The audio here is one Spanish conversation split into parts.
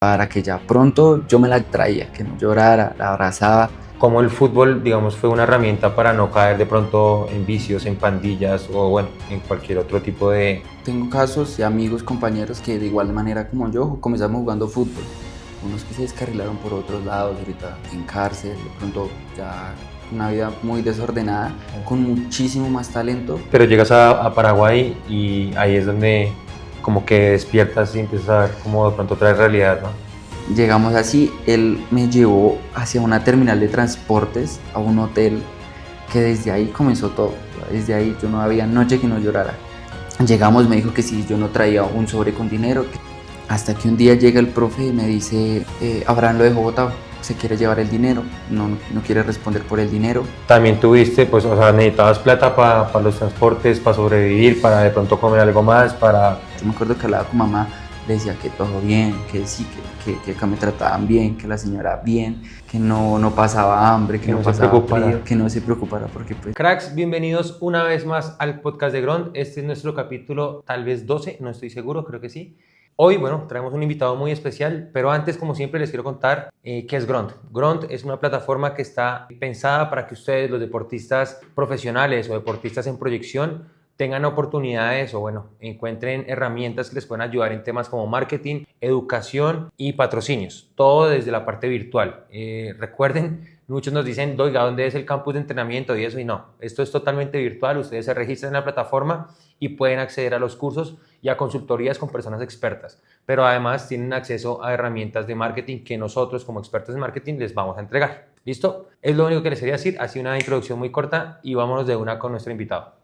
para que ya pronto yo me la traía, que no llorara, la abrazaba. Cómo el fútbol, digamos, fue una herramienta para no caer de pronto en vicios, en pandillas o bueno, en cualquier otro tipo de... Tengo casos de amigos, compañeros que de igual manera como yo comenzamos jugando fútbol. Unos que se descarrilaron por otros lados, ahorita en cárcel, de pronto ya una vida muy desordenada, con muchísimo más talento. Pero llegas a Paraguay y ahí es donde como que despiertas y empiezas a ver como de pronto otra realidad, ¿no? Llegamos así, él me llevó hacia una terminal de transportes, a un hotel, que desde ahí comenzó todo. Desde ahí yo no había noche que no llorara. Llegamos, me dijo que si yo no traía un sobre con dinero, hasta que un día llega el profe y me dice, Abraham lo dejó botado, se quiere llevar el dinero, no quiere responder por el dinero. También tuviste, pues, o sea, necesitabas plata para los transportes, para sobrevivir, para de pronto comer algo más, para... Yo me acuerdo que hablaba con mamá, le decía que todo bien, que sí, que acá me trataban bien, que la señora bien, que no pasaba hambre, que no pasaba frío, que no se preocupara porque pues... Cracks, bienvenidos una vez más al podcast de Grond. Este es nuestro capítulo tal vez 12, no estoy seguro, creo que sí. Hoy, bueno, traemos un invitado muy especial, pero antes, como siempre, les quiero contar qué es Grond. Grond es una plataforma que está pensada para que ustedes, los deportistas profesionales o deportistas en proyección, tengan oportunidades o, bueno, encuentren herramientas que les puedan ayudar en temas como marketing, educación y patrocinios. Todo desde la parte virtual. Recuerden, muchos nos dicen, oiga, ¿dónde es el campus de entrenamiento y eso? Y no, esto es totalmente virtual. Ustedes se registran en la plataforma y pueden acceder a los cursos y a consultorías con personas expertas, pero además tienen acceso a herramientas de marketing que nosotros como expertos en marketing les vamos a entregar. ¿Listo? Es lo único que les quería decir, ha sido una introducción muy corta y vámonos de una con nuestro invitado.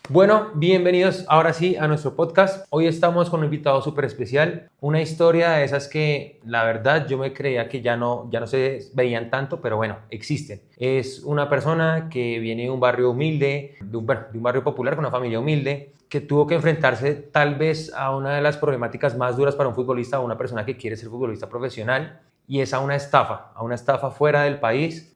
Bueno, bienvenidos ahora sí a nuestro podcast. Hoy estamos con un invitado súper especial, una historia de esas que la verdad yo me creía que ya no se veían tanto, pero bueno, existen. Es una persona que viene de un barrio humilde, de un barrio popular con una familia humilde, que tuvo que enfrentarse tal vez a una de las problemáticas más duras para un futbolista o una persona que quiere ser futbolista profesional, y es a una estafa fuera del país.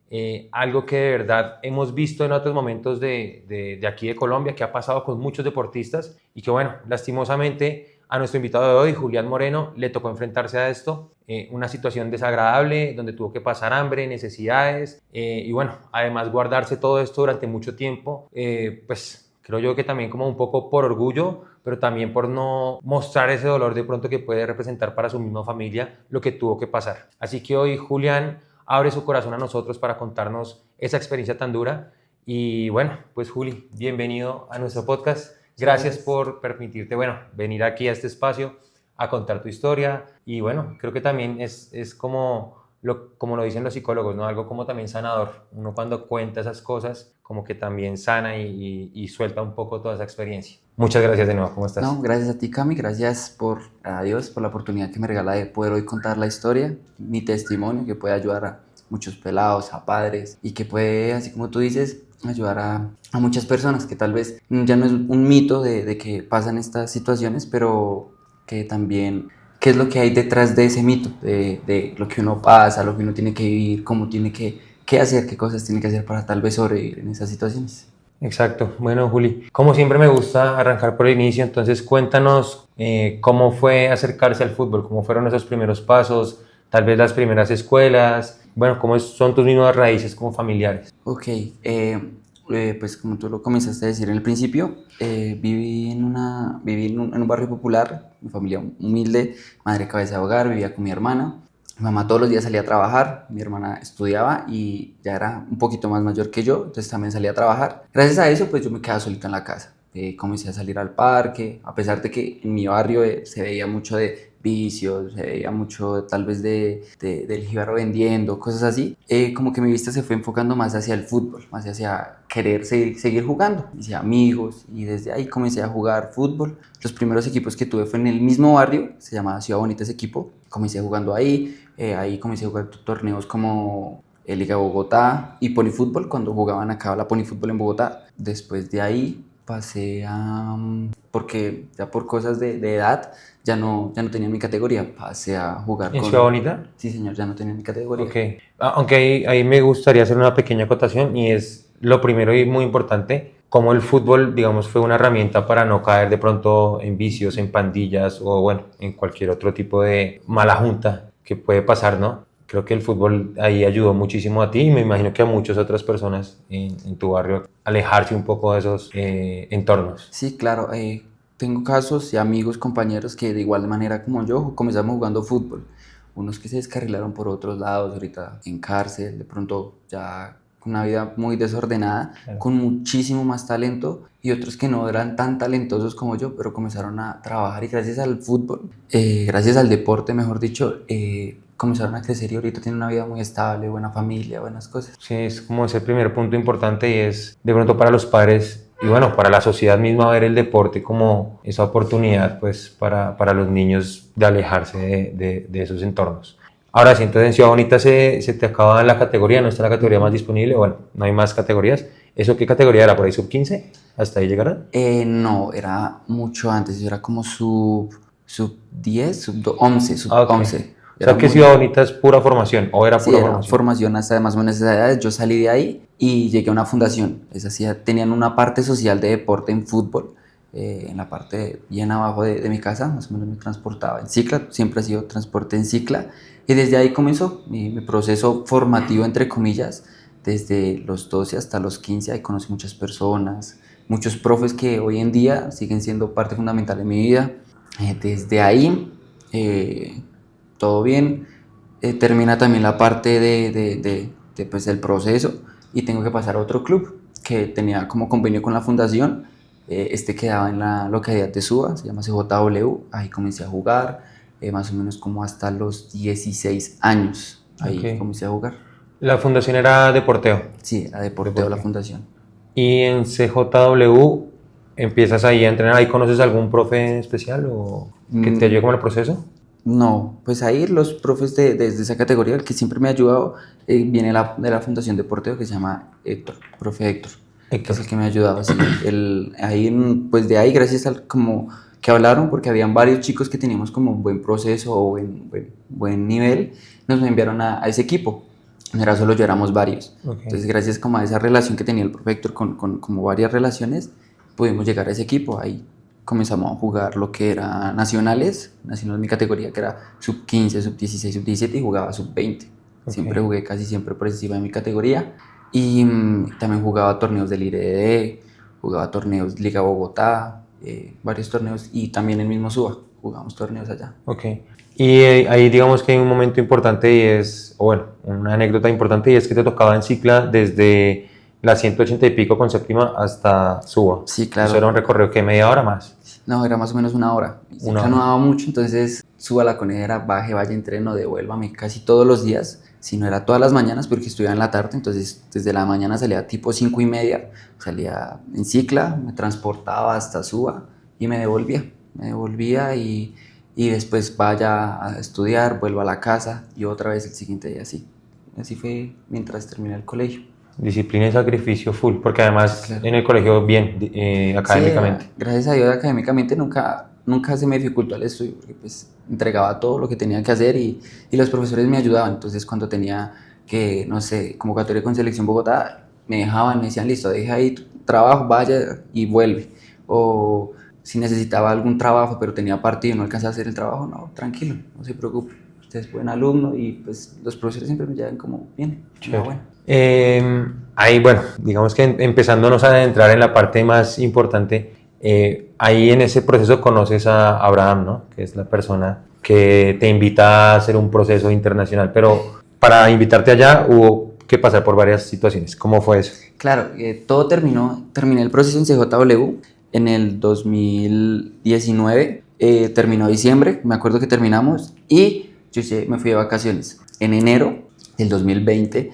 Algo que de verdad hemos visto en otros momentos de aquí de Colombia, que ha pasado con muchos deportistas y que bueno, lastimosamente a nuestro invitado de hoy, Julián Moreno, le tocó enfrentarse a esto, una situación desagradable donde tuvo que pasar hambre, necesidades y bueno, además guardarse todo esto durante mucho tiempo, pues creo yo que también como un poco por orgullo, pero también por no mostrar ese dolor de pronto que puede representar para su misma familia lo que tuvo que pasar. Así que hoy Julián abre su corazón a nosotros para contarnos esa experiencia tan dura. Y bueno, pues Juli, bienvenido a nuestro podcast. Gracias por permitirte, bueno, venir aquí a este espacio a contar tu historia. Y bueno, creo que también es como lo dicen los psicólogos, ¿no? Algo como también sanador. Uno cuando cuenta esas cosas, como que también sana y suelta un poco toda esa experiencia. Muchas gracias de nuevo, ¿cómo estás? No, gracias a ti, Cami, gracias a Dios por la oportunidad que me regala de poder hoy contar la historia, mi testimonio, que puede ayudar a muchos pelados, a padres, y que puede, así como tú dices, ayudar a muchas personas, que tal vez ya no es un mito de que pasan estas situaciones, pero que también, qué es lo que hay detrás de ese mito, de lo que uno pasa, lo que uno tiene que vivir, cómo tiene que hacer, qué cosas tiene que hacer para tal vez sobrevivir en esas situaciones. Exacto. Bueno, Juli, como siempre me gusta arrancar por el inicio, entonces cuéntanos cómo fue acercarse al fútbol, cómo fueron esos primeros pasos, tal vez las primeras escuelas, bueno, cómo son tus mismas raíces como familiares. Ok, pues como tú lo comenzaste a decir en el principio, viví en un barrio popular, mi familia humilde, madre cabeza de hogar, vivía con mi hermana. Mi mamá todos los días salía a trabajar, mi hermana estudiaba y ya era un poquito más mayor que yo, entonces también salía a trabajar. Gracias a eso, pues yo me quedaba solito en la casa. Comencé a salir al parque, a pesar de que en mi barrio se veía mucho de vicios, se veía mucho tal vez del jíbaro vendiendo, cosas así. Como que mi vista se fue enfocando más hacia el fútbol, más hacia querer seguir jugando, hice amigos y desde ahí comencé a jugar fútbol. Los primeros equipos que tuve fue en el mismo barrio, se llamaba Ciudad Bonita ese equipo, comencé jugando ahí. Ahí comencé a jugar torneos como Liga Bogotá y Ponifútbol, cuando jugaban acá la Ponifútbol en Bogotá. Después de ahí pasé a... porque ya por cosas de edad ya no tenía mi categoría, pasé a jugar ¿En con... Ciudad Bonita? Sí, señor, ya no tenía mi categoría. Ok. Aunque ahí me gustaría hacer una pequeña acotación y es lo primero y muy importante, cómo el fútbol, digamos, fue una herramienta para no caer de pronto en vicios, en pandillas o bueno, en cualquier otro tipo de mala junta que puede pasar, ¿no? Creo que el fútbol ahí ayudó muchísimo a ti y me imagino que a muchas otras personas en tu barrio alejarse un poco de esos entornos. Sí, claro, tengo casos y amigos, compañeros que de igual manera como yo comenzamos jugando fútbol. Unos que se descarrilaron por otros lados, ahorita en cárcel, de pronto ya con una vida muy desordenada, Claro. con muchísimo más talento, y otros que no eran tan talentosos como yo, pero comenzaron a trabajar y gracias al fútbol, gracias al deporte, mejor dicho, comenzaron a crecer y ahorita tienen una vida muy estable, buena familia, buenas cosas. Sí, es como ese primer punto importante y es de pronto para los padres y bueno, para la sociedad misma ver el deporte como esa oportunidad pues para los niños de alejarse de esos entornos. Ahora, si entonces en Ciudad Bonita se te acaba la categoría, no está la categoría más disponible, bueno, no hay más categorías. ¿Eso qué categoría era? ¿Por ahí sub 15? ¿Hasta ahí llegaron? No, era mucho antes, era como sub 10, sub 11, sub Ah, ok. 11. O sea Era que muy, Ciudad Bonita es pura formación, o era sí, pura era formación. formación hasta más o menos esa edad. Yo salí de ahí y llegué a una fundación. Es así, tenían una parte social de deporte en fútbol, en la parte bien abajo de mi casa, más o menos me transportaba en cicla, siempre ha sido transporte en cicla. Y desde ahí comenzó mi proceso formativo, entre comillas, desde los 12 hasta los 15. Ahí conocí muchas personas, muchos profes que hoy en día siguen siendo parte fundamental de mi vida. Desde ahí, todo bien. Termina también la parte pues, del proceso y tengo que pasar a otro club que tenía como convenio con la fundación. Este quedaba en la localidad de Suba, se llama CJW. Ahí comencé a jugar, más o menos como hasta los 16 años. Ahí Ok. comencé a jugar. La fundación era Deporteo. Sí, era Deporteo la Deporteo. fundación. Y en CJW empiezas ahí a entrenar, ¿ahí conoces algún profe en especial o que te ayude Mm, con el proceso? No, pues ahí los profes de esa categoría, el que siempre me ha ayudado, viene de la Fundación Deporteo, que se llama Héctor, profe Héctor, que es Héctor. el que me ha ayudado. Así, ahí, pues de ahí, gracias al como que hablaron, porque habían varios chicos que teníamos como un buen proceso o buen nivel, nos enviaron a ese equipo. No era solo yo, éramos varios. Ok. Entonces, gracias como a esa relación que tenía el profe Héctor con como varias relaciones, pudimos llegar a ese equipo. Ahí comenzamos a jugar lo que era nacionales, nacional mi categoría que era sub 15, sub 16, sub 17 y jugaba sub 20. Ok. Siempre jugué casi siempre por encima de mi categoría y también jugaba torneos del IRD, jugaba torneos Liga Bogotá, varios torneos y también el mismo SUA, jugamos torneos allá. Ok. Y ahí digamos que hay un momento importante y es, o bueno, una anécdota importante y es que te tocaba en cicla desde la 180 y pico con séptima hasta Suba. Sí, Eso era un claro. recorrido que media hora más. No, era más o menos una hora. Mi Una cicla no hora. daba mucho, entonces suba a la conejera, baje, vaya, entreno, devuélvame casi todos los días. Si no era todas las mañanas, porque estudiaba en la tarde, entonces desde la mañana salía tipo 5:30, salía en cicla, me transportaba hasta Suba y me devolvía. Me devolvía y después vaya a estudiar, vuelvo a la casa y otra vez el siguiente día así. Así fue mientras terminé el colegio. Disciplina y sacrificio full, porque además Claro. en el colegio bien, Sí, académicamente. gracias a Dios académicamente nunca se me dificultó el estudio, porque pues entregaba todo lo que tenía que hacer y los profesores me ayudaban. Entonces cuando tenía que, no sé, convocatoria con Selección Bogotá, me dejaban, me decían, listo, deja ahí tu trabajo, vaya y vuelve. O si necesitaba algún trabajo, pero tenía partido y no alcanzaba a hacer el trabajo, no, tranquilo, no se preocupe. Usted es buen alumno y pues los profesores siempre me llevan como bien, Chévere. bueno. Ahí, bueno, digamos que empezándonos a adentrar en la parte más importante, ahí en ese proceso conoces a Abraham, ¿no? Que es la persona que te invita a hacer un proceso internacional, pero para invitarte allá hubo que pasar por varias situaciones. ¿Cómo fue eso? Claro, terminé el proceso en CJW en el 2019, terminó diciembre, me acuerdo que terminamos y me fui de vacaciones. En enero del 2020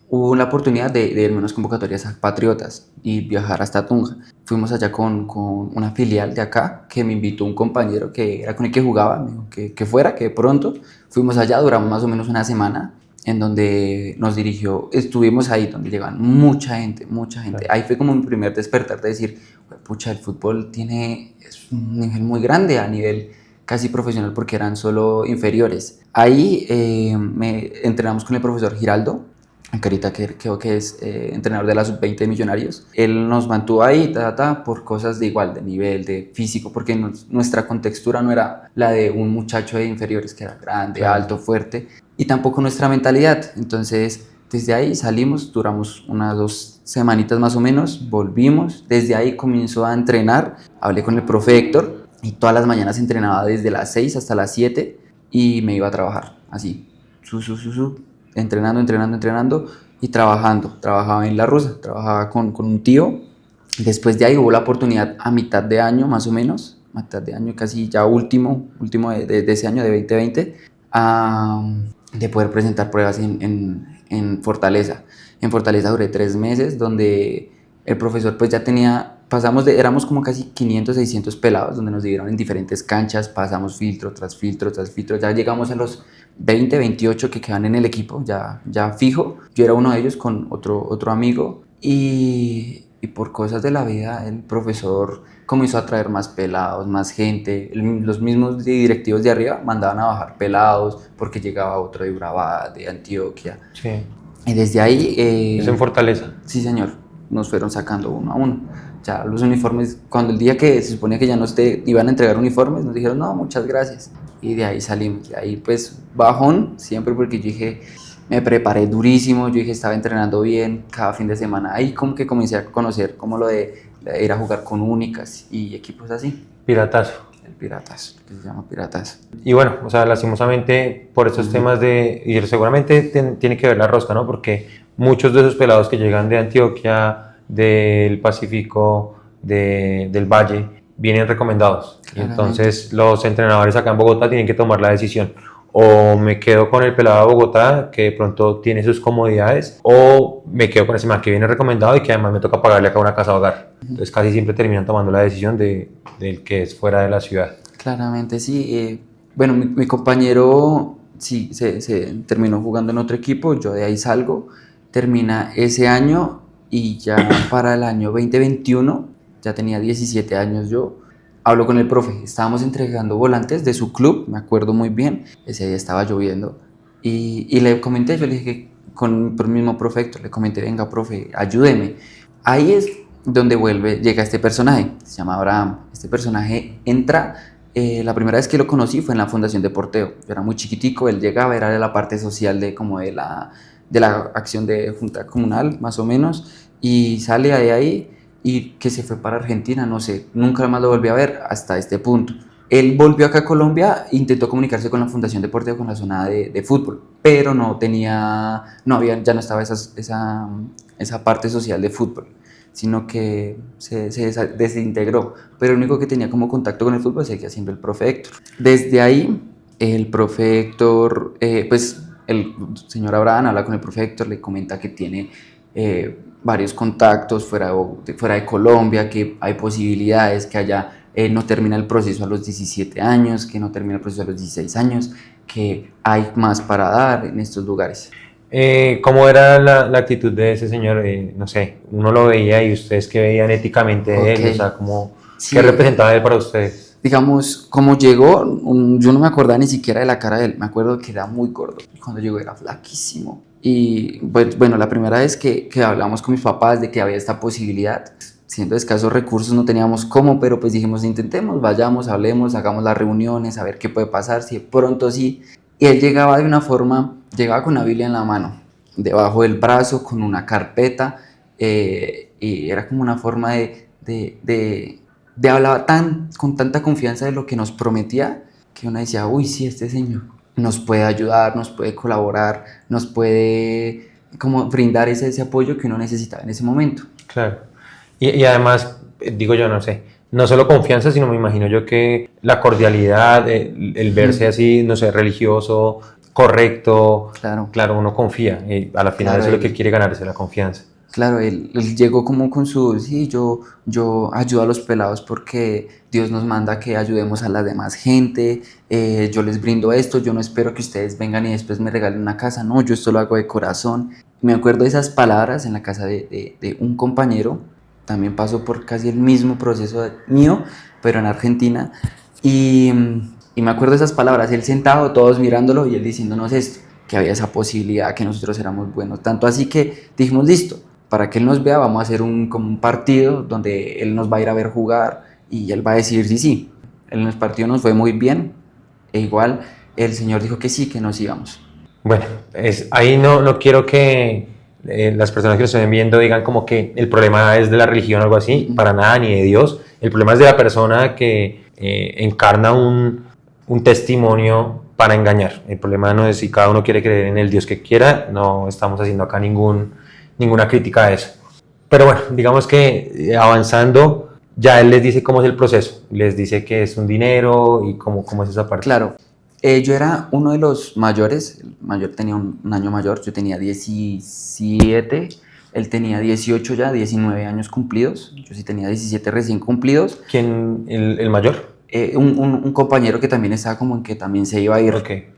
hubo la oportunidad de irme a unas convocatorias a Patriotas y viajar hasta Tunja. Fuimos allá con una filial de acá que me invitó un compañero que era con el que jugaba, me dijo que fuera, que de pronto. Fuimos allá, duramos más o menos una semana en donde nos dirigió, estuvimos ahí donde llegaban mucha gente, mucha gente. Claro. Ahí fue como mi primer despertar de decir, pucha, el fútbol es un nivel muy grande a nivel casi profesional porque eran solo inferiores. Ahí entrenamos con el profesor Giraldo, que ahorita creo que es entrenador de la sub-20 de Millonarios. Él nos mantuvo ahí por cosas de igual, de nivel, de físico, porque nuestra contextura no era la de un muchacho de inferiores que era grande, Claro. alto, fuerte, y tampoco nuestra mentalidad. Entonces, desde ahí salimos, duramos unas 2 semanitas más o menos, volvimos. Desde ahí comenzó a entrenar, hablé con el profe Héctor y todas las mañanas entrenaba desde las 6 hasta las 7 y me iba a trabajar, así, entrenando y trabajando. Trabajaba en La Rusa, trabajaba con un tío. Después de ahí hubo la oportunidad a mitad de año, más o menos, mitad de año, casi ya último de ese año, de 2020, de poder presentar pruebas en Fortaleza. En Fortaleza duré 3 meses, donde el profesor pues ya tenía, éramos como casi 500, 600 pelados, donde nos dividieron en diferentes canchas, pasamos filtro tras filtro tras filtro, ya llegamos a los 20, 28 que quedan en el equipo, ya fijo. Yo era uno de ellos con otro amigo y por cosas de la vida el profesor comenzó a traer más pelados, más gente. Los mismos directivos de arriba mandaban a bajar pelados porque llegaba otro de Urabá, de Antioquia. Sí. Y desde ahí... ¿Es en Fortaleza? Sí, señor. Nos fueron sacando uno a uno. Ya los uniformes, cuando el día que se suponía que ya nos iban a entregar uniformes, nos dijeron, no, muchas gracias. Y de ahí salimos. De ahí pues bajón, siempre porque yo dije, me preparé durísimo, yo dije, estaba entrenando bien cada fin de semana. Ahí como que comencé a conocer como lo de ir a jugar con únicas y equipos así. Piratazo. El Piratas, que se llama Piratas. Y bueno, o sea, lastimosamente por estos temas y seguramente tiene que ver la rosca, ¿no? Porque muchos de esos pelados que llegan de Antioquia, del Pacífico, del Valle, vienen recomendados. Y entonces los entrenadores acá en Bogotá tienen que tomar la decisión. O me quedo con el pelado de Bogotá, que de pronto tiene sus comodidades, o me quedo con ese man que viene recomendado y que además me toca pagarle acá una casa de hogar. Entonces casi siempre terminan tomando la decisión del que es fuera de la ciudad. Claramente, sí. Bueno, mi compañero sí se terminó jugando en otro equipo, yo de ahí salgo, termina ese año y ya para el año 2021, ya tenía 17 años yo, hablo con el profe, estábamos entregando volantes de su club, me acuerdo muy bien, ese día estaba lloviendo y le comenté, yo le dije con el mismo profe Héctor, le comenté, venga profe, ayúdeme. Ahí es donde llega este personaje, se llama Abraham. Este personaje entra, la primera vez que lo conocí fue en la Fundación de Porteo. Yo era muy chiquitico, él llegaba, era de la parte social de la acción de Junta Comunal, más o menos, y sale de ahí y que se fue para Argentina, no sé, nunca más lo volví a ver hasta este punto. Él volvió acá a Colombia, intentó comunicarse con la Fundación de Porteo, con la zona de fútbol, pero ya no estaba esa parte social de fútbol, sino que se desintegró, pero el único que tenía como contacto con el fútbol seguía siendo el profe Héctor. Desde ahí, el profe Héctor, pues el señor Abraham habla con el profe Héctor, le comenta que tiene varios contactos fuera de Colombia, que hay posibilidades, que allá no termina el proceso a los 17 años, que no termina el proceso a los 16 años, que hay más para dar en estos lugares. ¿Cómo era la actitud de ese señor? No sé, uno lo veía y ustedes qué veían éticamente de él, o sea, sí, ¿qué representaba él para ustedes? Digamos, como llegó, yo no me acordaba ni siquiera de la cara de él, me acuerdo que era muy gordo, y cuando llegó era flaquísimo. Y pues, bueno, la primera vez que hablamos con mis papás de que había esta posibilidad, siendo de escasos recursos no teníamos cómo, pero pues dijimos intentemos, vayamos, hablemos, hagamos las reuniones, a ver qué puede pasar, si de pronto sí. Y él llegaba de una forma, llegaba con una Biblia en la mano, debajo del brazo, con una carpeta, y era como una forma de hablar con tanta confianza de lo que nos prometía, que uno decía, uy, sí, este señor nos puede ayudar, nos puede colaborar, nos puede como brindar ese apoyo que uno necesitaba en ese momento. Claro. Y además, digo yo, no sé, no solo confianza, sino me imagino yo que la cordialidad, el verse así, no sé, religioso, correcto. Claro. Claro, uno confía y a la final Claro, eso es lo que quiere ganarse, la confianza. Claro, él llegó como con su, sí, yo ayudo a los pelados porque Dios nos manda que ayudemos a la demás gente, yo les brindo esto, yo no espero que ustedes vengan y después me regalen una casa, no, yo esto lo hago de corazón. Me acuerdo de esas palabras en la casa de un compañero, también pasó por casi el mismo proceso mío, pero en Argentina, y, y me acuerdo de esas palabras, él sentado, todos mirándolo y él diciéndonos esto, que había esa posibilidad, que nosotros éramos buenos, tanto así que dijimos, listo, para que él nos vea vamos a hacer como un partido donde él nos va a ir a ver jugar y él va a decir sí, sí. En el partido nos fue muy bien e igual el señor dijo que sí, que nos íbamos. Bueno, ahí no quiero que las personas que lo estén viendo digan como que el problema es de la religión o algo así, para nada, ni de Dios. El problema es de la persona que encarna un testimonio para engañar. El problema no es si cada uno quiere creer en el Dios que quiera, no estamos haciendo acá ninguna crítica a eso. Pero bueno, digamos que avanzando, ya él les dice cómo es el proceso, les dice que es un dinero y cómo es esa parte. Claro, yo era uno de los mayores, el mayor tenía un año mayor, yo tenía 17, él tenía 18 ya, 19 años cumplidos, yo sí tenía 17 recién cumplidos. ¿Quién, el mayor? Un compañero que también estaba como en que también se iba a ir. Okay.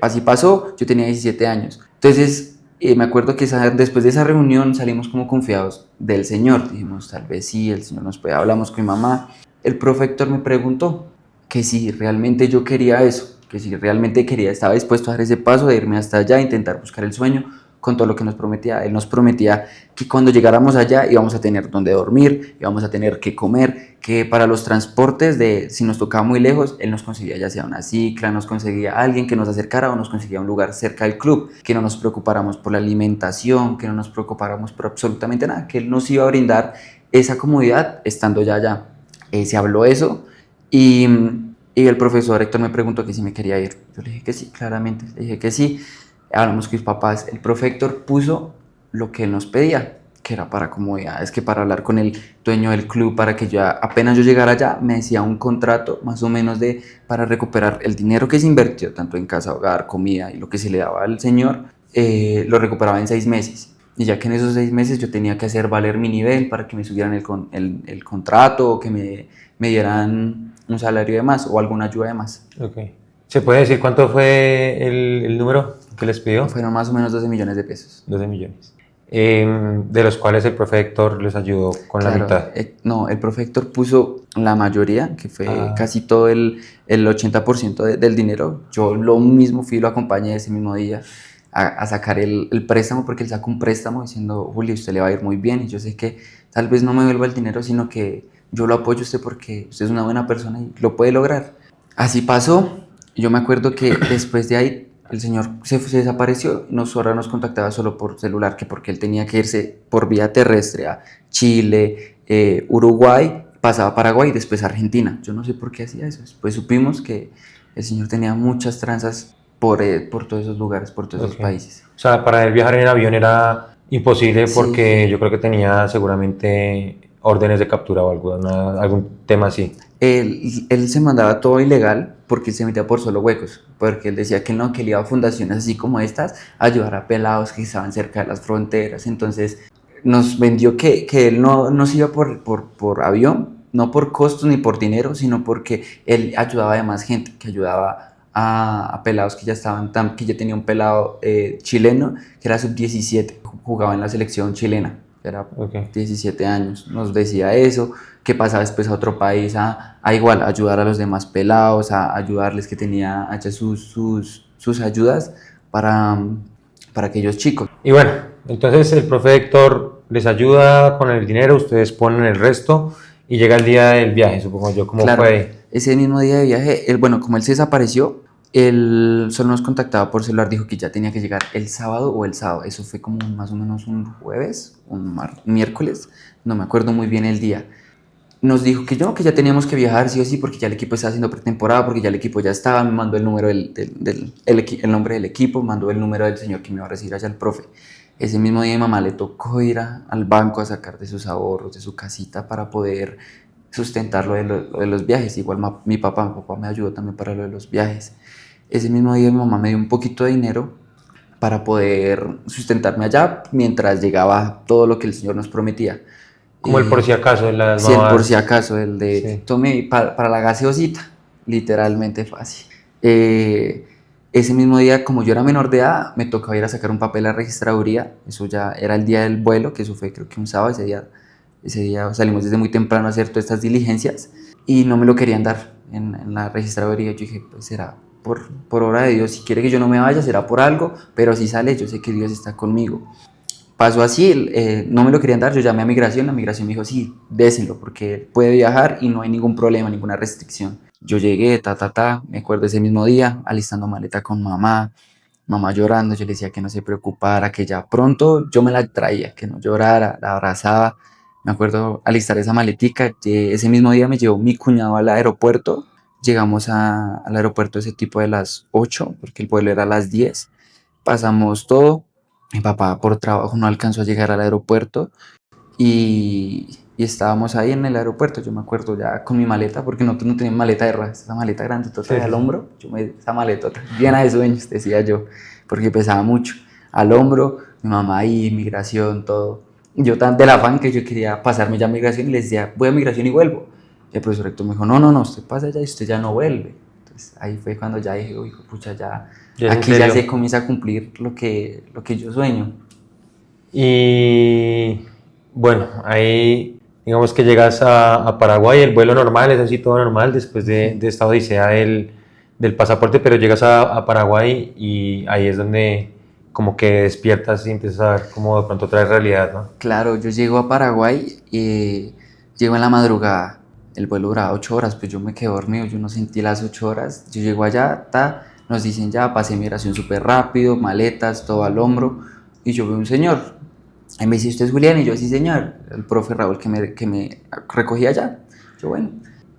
Así pasó, yo tenía 17 años. Entonces, me acuerdo que después de esa reunión salimos como confiados del Señor. Dijimos, tal vez sí, el Señor nos puede. Hablamos con mi mamá. El profecor me preguntó que si realmente yo quería eso, que si realmente quería, estaba dispuesto a dar ese paso de irme hasta allá, intentar buscar el sueño con todo lo que nos prometía. Él nos prometía que cuando llegáramos allá íbamos a tener donde dormir, íbamos a tener que comer, que para los transportes, si nos tocaba muy lejos, él nos conseguía ya sea una cicla, nos conseguía alguien que nos acercara o nos conseguía un lugar cerca del club, que no nos preocupáramos por la alimentación, que no nos preocupáramos por absolutamente nada, que él nos iba a brindar esa comodidad estando ya allá. Se habló eso y el profesor Héctor me preguntó que si me quería ir. Yo le dije que sí, claramente, le dije que sí. Hablamos con mis papás, el profecor puso lo que él nos pedía, que era para comodidades, que para hablar con el dueño del club, para que ya apenas yo llegara allá, me decía un contrato más o menos para recuperar el dinero que se invirtió, tanto en casa, hogar, comida y lo que se le daba al señor, lo recuperaba en 6 meses. Y ya que en esos 6 meses yo tenía que hacer valer mi nivel para que me subieran el contrato o que me dieran un salario de más o alguna ayuda de más. Okay. ¿Se puede decir cuánto fue el número que les pidió? Fueron más o menos 12 millones de pesos. 12 millones. De los cuales el profe Héctor les ayudó con la mitad. No, el profe Héctor puso la mayoría, que fue casi todo el 80% del dinero. Yo lo mismo fui, lo acompañé ese mismo día a sacar el préstamo, porque él sacó un préstamo diciendo, Juli, usted le va a ir muy bien y yo sé que tal vez no me vuelva el dinero, sino que yo lo apoyo a usted porque usted es una buena persona y lo puede lograr. Así pasó. Yo me acuerdo que después de ahí el señor se desapareció, ahora nos contactaba solo por celular, que porque él tenía que irse por vía terrestre a Chile, Uruguay, pasaba a Paraguay y después a Argentina. Yo no sé por qué hacía eso. Después supimos que el señor tenía muchas tranzas por todos esos lugares, por todos esos países. O sea, para él viajar en avión era imposible porque yo creo que tenía seguramente órdenes de captura o algún tema así. Él se mandaba todo ilegal porque él se metía por solo huecos, porque él decía que no, que él iba a fundaciones así como estas a ayudar a pelados que estaban cerca de las fronteras. Entonces nos vendió que él no se iba por avión, no por costos ni por dinero, sino porque él ayudaba a más gente, que ayudaba a pelados que ya estaban, que ya tenía un pelado chileno que era sub-17, jugaba en la selección chilena. Era 17 años, nos decía eso, que pasaba después a otro país a igual ayudar a los demás pelados, a ayudarles, que tenía sus ayudas para aquellos chicos. Y bueno, entonces el profe Héctor les ayuda con el dinero, ustedes ponen el resto y llega el día del viaje, supongo yo. ¿Cómo claro, fue? Ese mismo día de viaje, como él se desapareció, él solo nos contactaba por celular, dijo que ya tenía que llegar el sábado, eso fue como más o menos un jueves, un miércoles, no me acuerdo muy bien el día. Nos dijo que ya teníamos que viajar sí o sí, porque ya el equipo estaba haciendo pretemporada, porque ya el equipo ya estaba, me mandó el número el nombre del equipo, mandó el número del señor que me iba a recibir allá, el profe. Ese mismo día mi mamá le tocó ir al banco a sacar de sus ahorros, de su casita, para poder sustentar lo de los viajes. Igual mi papá me ayudó también para lo de los viajes. Ese mismo día mi mamá me dio un poquito de dinero para poder sustentarme allá mientras llegaba todo lo que el Señor nos prometía. Como el por si acaso, de las Sí, el mamás. por si acaso, el de Sí. tome para la gaseosita, literalmente fácil. Ese mismo día, como yo era menor de edad, me tocaba ir a sacar un papel a la registraduría. Eso ya era el día del vuelo, que eso fue creo que un sábado. Ese día salimos desde muy temprano a hacer todas estas diligencias y no me lo querían dar en la registraduría. Yo dije, pues será por obra de Dios. Si quiere que yo no me vaya, será por algo, pero si sale, yo sé que Dios está conmigo. Pasó así, no me lo querían dar, yo llamé a migración, la migración me dijo, sí, déselo, porque él puede viajar y no hay ningún problema, ninguna restricción. Yo llegué, me acuerdo ese mismo día, alistando maleta con mamá llorando, yo le decía que no se preocupara, que ya pronto yo me la traía, que no llorara, la abrazaba. Me acuerdo alistar esa maletica, ese mismo día me llevó mi cuñado al aeropuerto, llegamos al aeropuerto ese tipo de las 8, porque el vuelo era a las 10, pasamos todo. Mi papá por trabajo no alcanzó a llegar al aeropuerto y estábamos ahí en el aeropuerto. Yo me acuerdo ya con mi maleta, porque nosotros no teníamos maleta de ruedas, esa maleta grande total al hombro. Esa maleta llena de sueños, decía yo, porque pesaba mucho. Al hombro, mi mamá ahí, migración, todo. Yo tan del afán que yo quería pasarme ya a migración y les decía, voy a migración y vuelvo. Y el profesor rector me dijo, no, usted pasa ya y usted ya no vuelve. Entonces ahí fue cuando ya dije, uy, pucha, ya aquí ya se comienza a cumplir lo que yo sueño. Y bueno, ahí digamos que llegas a Paraguay, el vuelo normal, es así todo normal después de esta odisea del pasaporte, pero llegas a Paraguay y ahí es donde como que despiertas y empiezas a ver como de pronto otra realidad, ¿no? Claro, yo llego a Paraguay y llego en la madrugada. El vuelo duraba 8 horas, pues yo me quedé dormido, yo no sentí las 8 horas. Yo llego allá, nos dicen ya, pasé migración súper rápido, maletas, todo al hombro. Y yo veo un señor. Y me dice, ¿usted es Julián? Y yo, sí, señor. El profe Raúl que me recogía allá. Yo, bueno.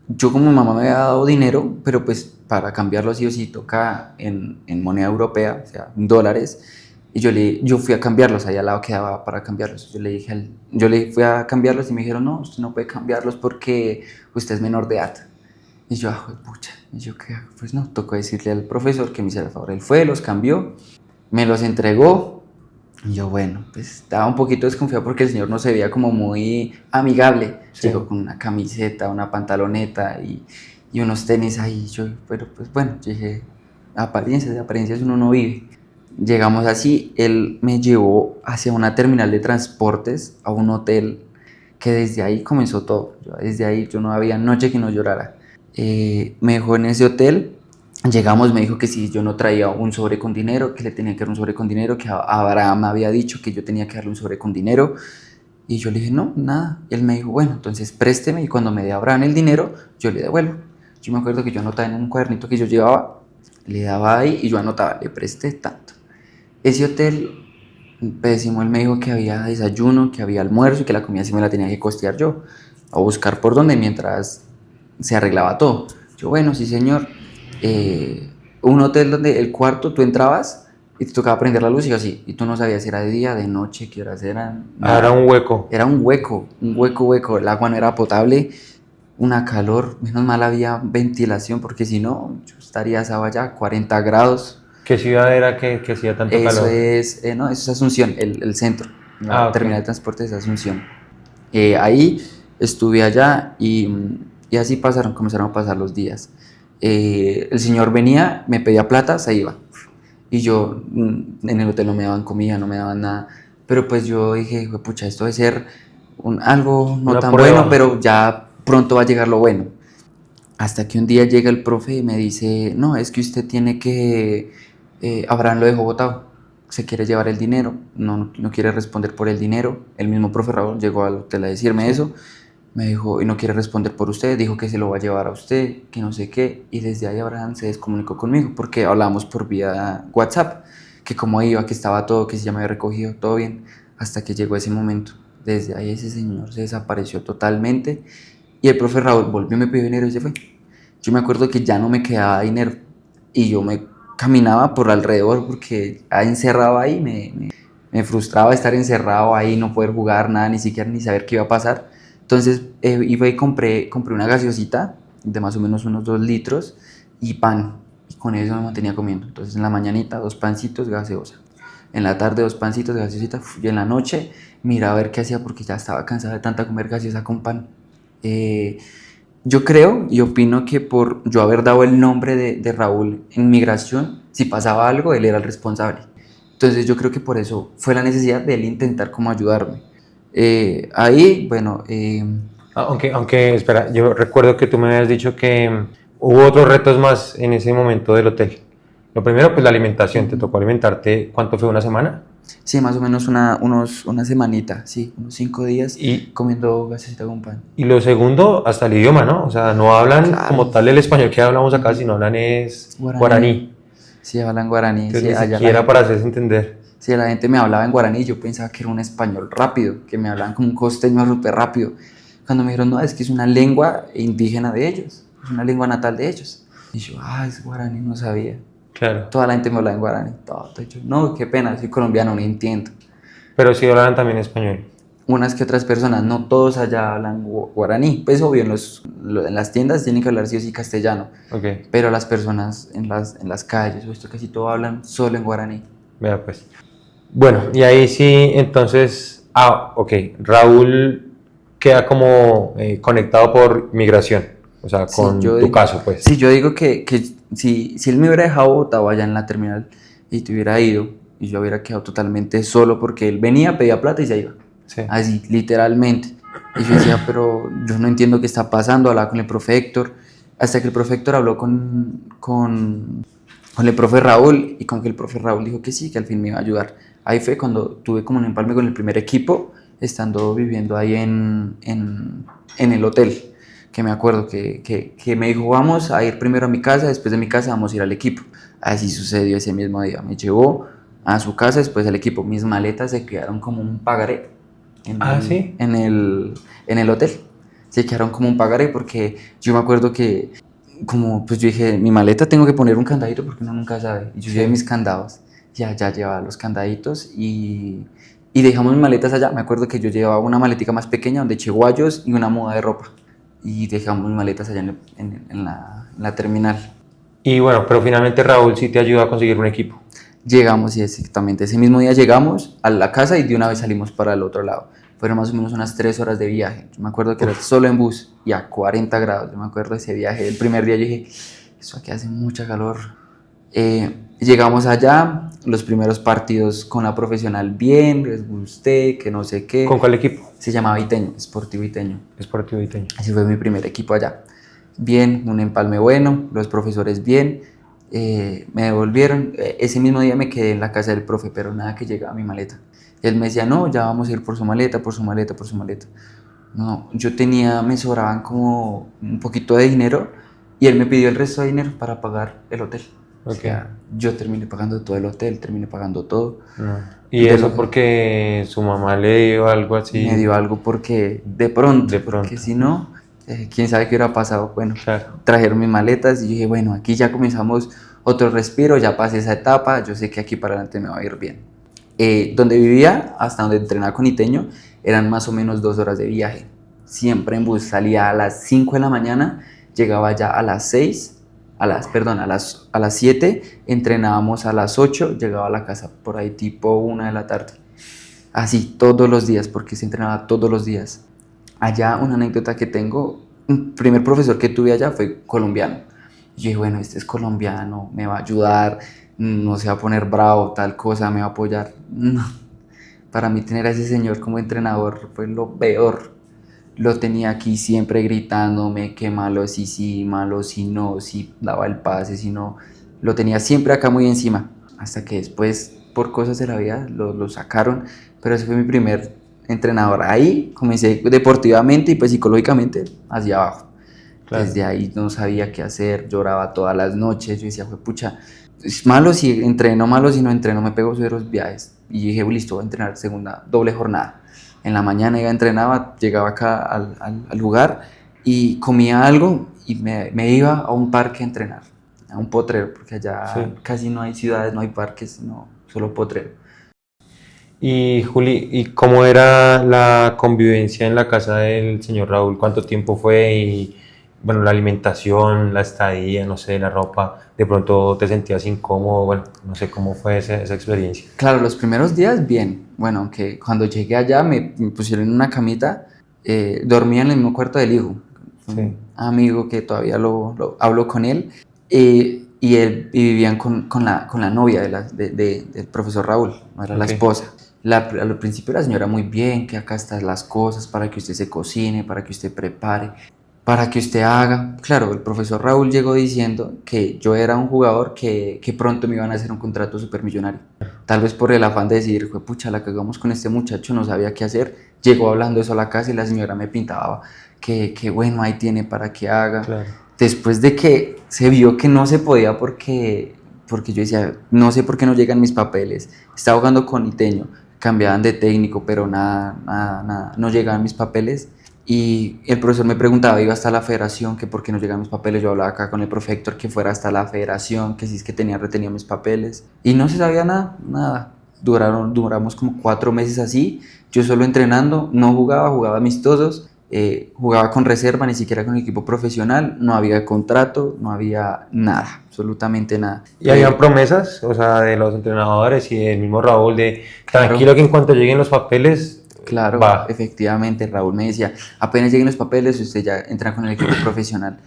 Yo como mi mamá me había dado dinero, pero pues para cambiarlo sí o sí toca en moneda europea, o sea, en dólares. Y yo fui a cambiarlos, ahí al lado quedaba para cambiarlos. Yo le fui a cambiarlos y me dijeron, no, usted no puede cambiarlos porque usted es menor de edad. Y yo, pucha, y yo qué hago. Pues no, tocó decirle al profesor que me hiciera el favor. Él fue, los cambió, me los entregó. Y yo, bueno, pues estaba un poquito desconfiado porque el señor no se veía como muy amigable. Sí. Llegó con una camiseta, una pantaloneta y unos tenis ahí. Yo, pero pues bueno, yo dije, de apariencias uno no vive. Llegamos así, él me llevó hacia una terminal de transportes, a un hotel, que desde ahí comenzó todo. Desde ahí yo no había noche que no llorara. Me dejó en ese hotel. Llegamos, me dijo que si yo no traía un sobre con dinero, que le tenía que dar un sobre con dinero, que Abraham me había dicho que yo tenía que darle un sobre con dinero. Y yo le dije, no, nada. Y él me dijo, bueno, entonces présteme y cuando me dé Abraham el dinero, yo le devuelvo. Yo me acuerdo que yo anotaba en un cuadernito que yo llevaba, le daba ahí y yo anotaba, le presté tanto. Ese hotel pésimo, él me dijo que había desayuno, que había almuerzo y que la comida sí me la tenía que costear yo, a buscar por dónde mientras se arreglaba todo. Yo, bueno, sí señor. Un hotel donde el cuarto tú entrabas y te tocaba prender la luz y así, y tú no sabías si era de día, de noche, qué horas eran. Era un hueco. Era un hueco, el agua no era potable, una calor, menos mal había ventilación porque si no, yo estaría asado allá a 40 grados. ¿Qué ciudad era que hacía tanto Eso calor? no, eso es Asunción, el centro, la Ok. terminal de transportes de Asunción. Ahí estuve allá y así comenzaron a pasar los días. El señor venía, me pedía plata, se iba. Y yo en el hotel no me daban comida, no me daban nada. Pero pues yo dije, pucha, esto debe ser algo no Una tan prueba. bueno, pero ya pronto va a llegar lo bueno. Hasta que un día llega el profe y me dice, no, es que usted tiene que, Abraham lo dejó botado, se quiere llevar el dinero, no quiere responder por el dinero. El mismo profe Raúl llegó al hotel a decirme eso, me dijo, y no quiere responder por usted, dijo que se lo va a llevar a usted, que no sé qué, y desde ahí Abraham se descomunicó conmigo, porque hablábamos por vía WhatsApp, que cómo iba, que estaba todo, que si ya me había recogido, todo bien, hasta que llegó ese momento. Desde ahí ese señor se desapareció totalmente. Y el profe Raúl volvió, me pidió dinero y se fue. Yo me acuerdo que ya no me quedaba dinero y yo me caminaba por alrededor porque encerrado ahí me frustraba estar encerrado ahí, no poder jugar nada, ni siquiera ni saber qué iba a pasar. Entonces iba y compré una gaseosita de más o menos unos 2 litros y pan. Y con eso me mantenía comiendo. Entonces en la mañanita 2 pancitos, gaseosa. En la tarde 2 pancitos de gaseosita y en la noche miraba a ver qué hacía porque ya estaba cansada de tanta comer gaseosa con pan. Yo creo y opino que por yo haber dado el nombre de Raúl en migración, si pasaba algo, él era el responsable. Entonces yo creo que por eso fue la necesidad de él intentar como ayudarme. Ahí, bueno, Aunque, espera, yo recuerdo que tú me habías dicho que hubo otros retos más en ese momento del hotel. Lo primero, pues la alimentación. ¿Te tocó alimentarte? ¿Cuánto fue? ¿Una semana? sí, más o menos una semanita, sí, unos 5 días Y, comiendo gaseosita con pan. y lo segundo, hasta el idioma, ¿no? O sea, no hablan Claro. como tal el español que hablamos acá, sino hablan es guaraní. Sí, hablan guaraní. Entonces Sí, ni allá siquiera para hacerse entender. sí, la gente me hablaba en guaraní, yo pensaba que era un español rápido, que me hablaban como un costeño súper rápido. Cuando me dijeron, no, es que es una lengua indígena de ellos, es una lengua natal de ellos. Y yo, es guaraní, no sabía. Claro. Toda la gente me hablaba en guaraní, todo. Yo, no, qué pena, soy colombiano, no entiendo. Pero sí hablan también español. Unas que otras personas, no todos allá hablan guaraní. Pues obvio, en las tiendas tienen que hablar sí o sí castellano. Ok. Pero las personas en las calles, o esto casi todo hablan solo en guaraní. Vea pues. Bueno, y ahí sí, entonces, ok, Raúl queda como conectado por migración, o sea, Sí, con tu digo, caso, pues. sí, yo digo que si él me hubiera dejado botado allá en la terminal y te hubiera ido, y yo hubiera quedado totalmente solo porque él venía, pedía plata y se iba. Sí. Así, literalmente. Y yo decía, pero yo no entiendo qué está pasando, hablaba con el profe Héctor, hasta que el profe Héctor habló con el profe Raúl y con que el profe Raúl dijo que sí, que al fin me iba a ayudar. Ahí fue cuando tuve como un empalme con el primer equipo, estando viviendo ahí en el hotel, que me acuerdo que me dijo, vamos a ir primero a mi casa, después de mi casa vamos a ir al equipo. Así sucedió ese mismo día, me llevó a su casa, después al equipo. Mis maletas se quedaron como un pagaré ¿Sí? en el hotel. Se quedaron como un pagaré porque yo me acuerdo que como pues yo dije, mi maleta tengo que poner un candadito porque uno nunca sabe. Y yo llevé mis candados, ya llevaba los candaditos y dejamos mis maletas allá. Me acuerdo que yo llevaba una maletica más pequeña donde eché guayos y una muda de ropa. Y dejamos mis maletas allá en la terminal. Y bueno, pero finalmente Raúl sí te ayudó a conseguir un equipo. Llegamos y exactamente ese mismo día llegamos a la casa y de una vez salimos para el otro lado. Fueron más o menos unas 3 horas de viaje. Yo me acuerdo que era solo en bus y a 40 grados. Yo me acuerdo de ese viaje. El primer día yo dije, eso aquí hace mucha calor. Llegamos allá, los primeros partidos con la profesional bien, les gusté, que no sé qué. ¿Con cuál equipo? Se llamaba Iteño, Sportivo Iteño. Sportivo Iteño. Ese fue mi primer equipo allá. Bien, un empalme bueno, los profesores bien. Me devolvieron. Ese mismo día me quedé en la casa del profe, pero nada que llegaba mi maleta. Él me decía, no, ya vamos a ir por su maleta, por su maleta, por su maleta. No, me sobraban como un poquito de dinero y él me pidió el resto de dinero para pagar el hotel. Okay. O sea, yo terminé pagando todo el hotel, terminé pagando todo. No. ¿Y eso porque su mamá le dio algo así? Me dio algo porque de pronto. Porque si no, quién sabe qué hubiera pasado. Bueno, claro. Trajeron mis maletas y dije, bueno, aquí ya comenzamos otro respiro, ya pasé esa etapa, yo sé que aquí para adelante me va a ir bien. Donde vivía, hasta donde entrenaba con Iteño, eran más o menos 2 horas de viaje. Siempre en bus, salía a las 5 de la mañana, llegaba ya a las 6, a las 7, entrenábamos a las 8, llegaba a la casa por ahí tipo 1 de la tarde. Así, todos los días, porque se entrenaba todos los días. Allá una anécdota que tengo, el primer profesor que tuve allá fue colombiano. Y yo dije, bueno, este es colombiano, me va a ayudar, no se va a poner bravo, tal cosa, me va a apoyar. No. Para mí tener a ese señor como entrenador fue lo peor. Lo tenía aquí siempre gritándome que malo si sí, malo si no, si daba el pase, si no. Lo tenía siempre acá muy encima. Hasta que después, por cosas de la vida, lo sacaron. Pero ese fue mi primer entrenador. Ahí comencé deportivamente y pues psicológicamente hacia abajo. Claro. Desde ahí no sabía qué hacer, lloraba todas las noches. Yo decía, pucha, es malo si entreno, malo si no entreno, me pego severos viajes. Y dije, listo, voy a entrenar segunda, doble jornada. En la mañana entrenaba, llegaba acá al lugar y comía algo y me iba a un parque a entrenar, a un potrero, porque allá casi no hay ciudades, no hay parques, no, solo potrero. Y Juli, ¿y cómo era la convivencia en la casa del señor Raúl? ¿Cuánto tiempo fue? bueno, la alimentación, la estadía, no sé, la ropa, de pronto te sentías incómodo, bueno, no sé cómo fue esa experiencia. Claro, los primeros días bien. Bueno, aunque cuando llegué allá me pusieron en una camita, dormía en el mismo cuarto del hijo. Sí, Un amigo que todavía lo hablo con él, y vivían con la novia del profesor Raúl, no era la ok, esposa. Al principio la señora muy bien, que acá están las cosas para que usted se cocine, para que usted prepare, para que usted haga. Claro, el profesor Raúl llegó diciendo que yo era un jugador que pronto me iban a hacer un contrato supermillonario. Tal vez por el afán de decir, pucha, la cagamos con este muchacho, no sabía qué hacer. Llegó hablando eso a la casa y la señora me pintaba que bueno, ahí tiene para que haga. claro. Después de que se vio que no se podía porque yo decía, no sé por qué no llegan mis papeles. Estaba jugando con Iteño, cambiaban de técnico, pero nada, no llegaban mis papeles. Y el profesor me preguntaba, iba hasta la federación, que por qué no llegaban mis papeles. Yo hablaba acá con el profe Héctor, que fuera hasta la federación, que si es que tenía retenido mis papeles. Y no se sabía nada. Duramos como 4 meses así, yo solo entrenando, no jugaba amistosos, jugaba con reserva, ni siquiera con el equipo profesional, no había contrato, no había nada, absolutamente nada. ¿Y habían promesas, o sea, de los entrenadores y del mismo Raúl, de Claro. tranquilo que en cuanto lleguen los papeles, Claro, va? efectivamente, Raúl me decía, apenas lleguen los papeles, usted ya entra con el equipo profesional.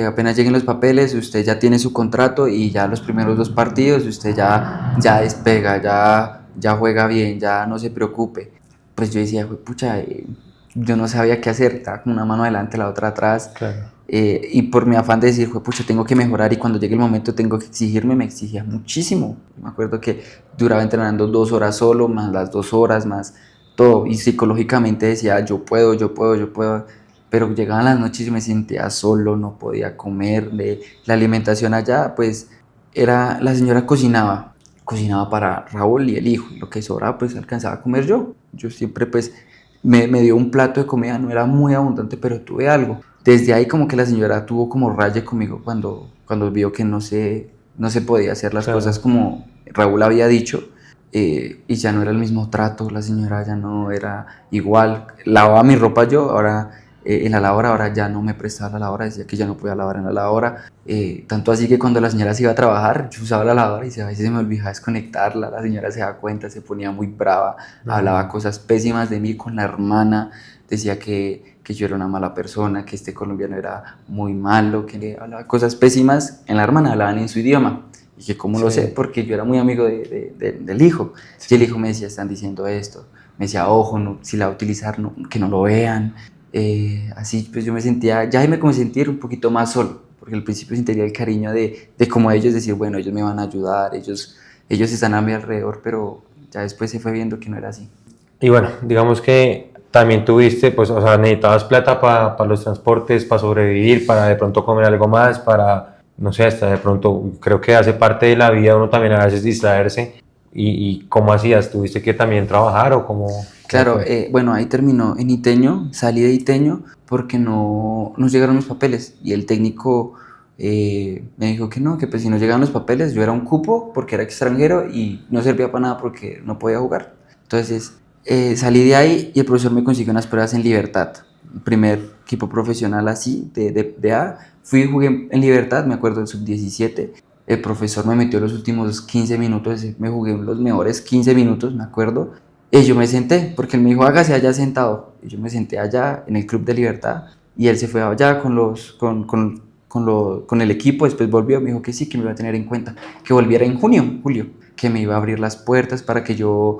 Apenas lleguen los papeles, usted ya tiene su contrato y ya los primeros 2 partidos, usted ya despega, ya juega bien, ya no se preocupe. Pues yo decía, pucha, yo no sabía qué hacer, estaba con una mano adelante, la otra atrás. Claro. Y por mi afán de decir, pucha, tengo que mejorar y cuando llegue el momento tengo que exigirme, me exigía muchísimo. Me acuerdo que duraba entrenando 2 horas solo, más las 2 horas, más todo. Y psicológicamente decía, yo puedo. Pero llegaban las noches y me sentía solo, no podía comer. La alimentación allá, pues, la señora cocinaba para Raúl y el hijo. Y lo que sobraba, pues, alcanzaba a comer yo. Yo siempre, pues, me dio un plato de comida, no era muy abundante, pero tuve algo. Desde ahí como que la señora tuvo como raye conmigo cuando vio que no se podía hacer las Claro. cosas como Raúl había dicho, y ya no era el mismo trato, la señora ya no era igual. Lavaba mi ropa yo, ahora en la lavadora, ahora ya no me prestaba la lavadora, decía que ya no podía lavar en la lavadora. Tanto así que cuando la señora se iba a trabajar, yo usaba la lavadora y a veces se me olvidaba desconectarla, la señora se daba cuenta, se ponía muy brava, hablaba cosas pésimas de mí con la hermana, decía que yo era una mala persona, que este colombiano era muy malo, que le hablaba cosas pésimas. En la hermana hablaban en su idioma. Y que cómo lo Sí. sé, porque yo era muy amigo del hijo. Y el hijo me decía, están diciendo esto. Me decía, ojo, no, si la va a utilizar, que no lo vean. Así pues yo me sentía, ya me comencé a sentir un poquito más solo, porque al principio sentía el cariño de como ellos, decir, bueno, ellos me van a ayudar, ellos están a mi alrededor, pero ya después se fue viendo que no era así. Y bueno, digamos que también tuviste, pues, o sea, necesitabas plata para los transportes, para sobrevivir, para de pronto comer algo más, para, no sé, hasta de pronto, creo que hace parte de la vida uno también a veces distraerse. ¿Y cómo hacías? ¿Tuviste que también trabajar o cómo? Claro, ¿Cómo fue? bueno, ahí terminó en Iteño, salí de Iteño porque no llegaron los papeles y el técnico me dijo que no, que pues si no llegaban los papeles yo era un cupo porque era extranjero y no servía para nada porque no podía jugar. Entonces salí de ahí y el profesor me consiguió unas pruebas en Libertad, primer equipo profesional así de A. Fui y jugué en Libertad, me acuerdo del sub-17. El profesor me metió los últimos 15 minutos, me jugué los mejores 15 minutos, me acuerdo. Y yo me senté, porque él me dijo, hágase allá sentado. Y yo me senté allá en el Club de Libertad y él se fue allá con el equipo, después volvió, me dijo que sí, que me iba a tener en cuenta, que volviera en julio, que me iba a abrir las puertas para que yo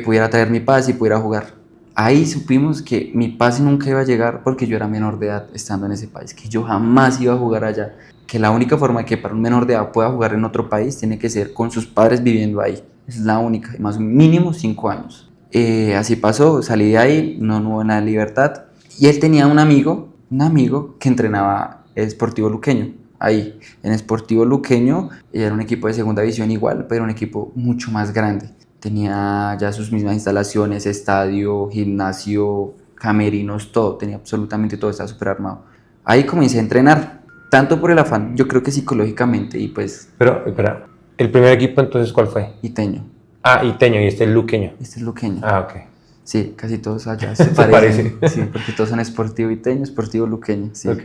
pudiera traer mi pase y pudiera jugar. Ahí supimos que mi pase nunca iba a llegar porque yo era menor de edad estando en ese país, que yo jamás iba a jugar allá, que la única forma que para un menor de edad pueda jugar en otro país tiene que ser con sus padres viviendo ahí. Es la única, más mínimo 5 años. Así pasó, salí de ahí, no hubo nada de Libertad. Y él tenía un amigo que entrenaba el Sportivo Luqueño. Ahí, en Sportivo Luqueño, era un equipo de segunda división igual, pero un equipo mucho más grande. Tenía ya sus mismas instalaciones, estadio, gimnasio, camerinos, todo, tenía absolutamente todo, estaba súper armado. Ahí comencé a entrenar, tanto por el afán, yo creo que psicológicamente, y pues, Pero, espera, ¿el primer equipo entonces cuál fue? Iteño, Ah, Iteño, y este es Luqueño. este es Luqueño. Ah, ok. Sí, casi todos allá se Se parecen. parece. Sí, porque todos son Sportivo Iteño, Sportivo Luqueño. Sí. Ok.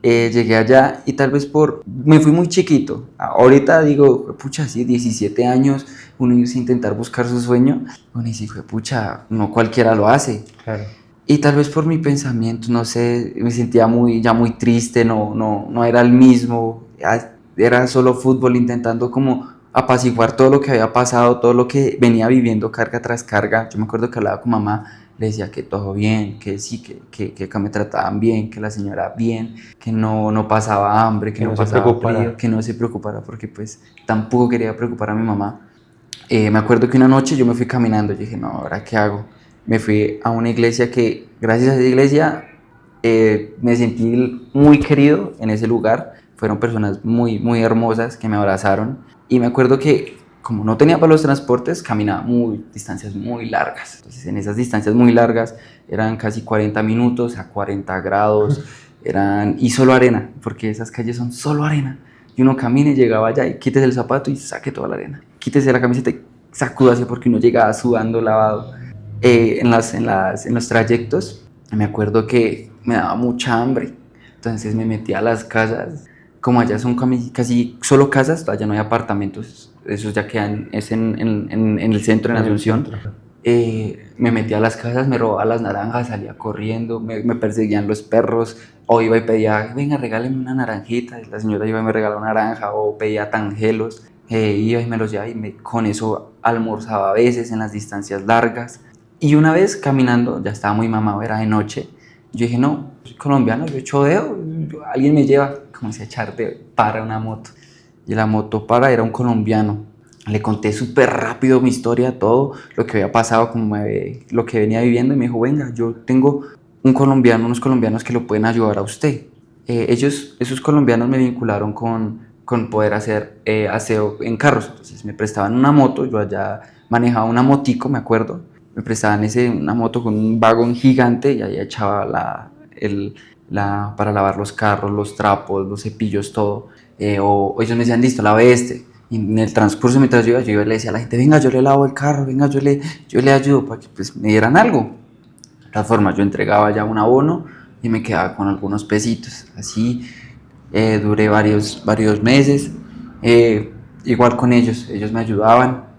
Llegué allá y tal vez me fui muy chiquito. Ahorita digo, pucha, sí, 17 años, uno irse a intentar buscar su sueño. Uno dice, pucha, no cualquiera lo hace. Claro. Y tal vez por mi pensamiento, no sé, me sentía ya muy triste, no era el mismo. Era solo fútbol intentando como apaciguar todo lo que había pasado, todo lo que venía viviendo carga tras carga. Yo me acuerdo que hablaba con mamá, le decía que todo bien, que sí, que acá me trataban bien, que la señora bien, que no pasaba hambre, que Que no no se pasaba preocupara. frío, que no se preocupara porque pues tampoco quería preocupar a mi mamá. Me acuerdo que una noche yo me fui caminando, yo dije, no, ¿ahora qué hago? Me fui a una iglesia que, gracias a esa iglesia, me sentí muy querido en ese lugar. Fueron personas muy hermosas que me abrazaron. Y me acuerdo que, como no tenía para los transportes, caminaba distancias muy largas. Entonces, en esas distancias muy largas, eran casi 40 minutos a 40 grados, y solo arena, porque esas calles son solo arena. Y uno camina y llegaba allá y quítese el zapato y saque toda la arena. Quítese la camiseta y sacúdase porque uno llegaba sudando, lavado. En los trayectos, me acuerdo que me daba mucha hambre. Entonces me metí a las casas. Como allá son casi solo casas, allá no hay apartamentos. Esos ya quedan es en el centro, en Asunción. Me metía a las casas, me robaba las naranjas, salía corriendo, me perseguían los perros, o iba y pedía, venga, regáleme una naranjita, y la señora iba y me regalaba una naranja, o pedía tangelos, iba y me los llevaba y con eso almorzaba a veces en las distancias largas. Y una vez caminando, ya estaba muy mamado, era de noche, yo dije, no, soy colombiano, yo chodeo, alguien me lleva, comencé a echar para una moto, y la moto era un colombiano. Le conté súper rápido mi historia, todo lo que había pasado, lo que venía viviendo, y me dijo, venga, yo tengo unos colombianos que lo pueden ayudar a usted. Esos colombianos me vincularon con poder hacer aseo en carros. Entonces me prestaban una moto, yo allá manejaba una motico, me acuerdo, me prestaban una moto con un vagón gigante y ahí echaba para lavar los carros, los trapos, los cepillos, todo. O ellos me decían, listo, lave este. Y en el transcurso, mientras yo iba, le decía a la gente, venga, yo le lavo el carro, venga, yo le ayudo para que pues, me dieran algo. De todas formas, yo entregaba ya un abono y me quedaba con algunos pesitos. Así duré varios meses. Igual con ellos me ayudaban.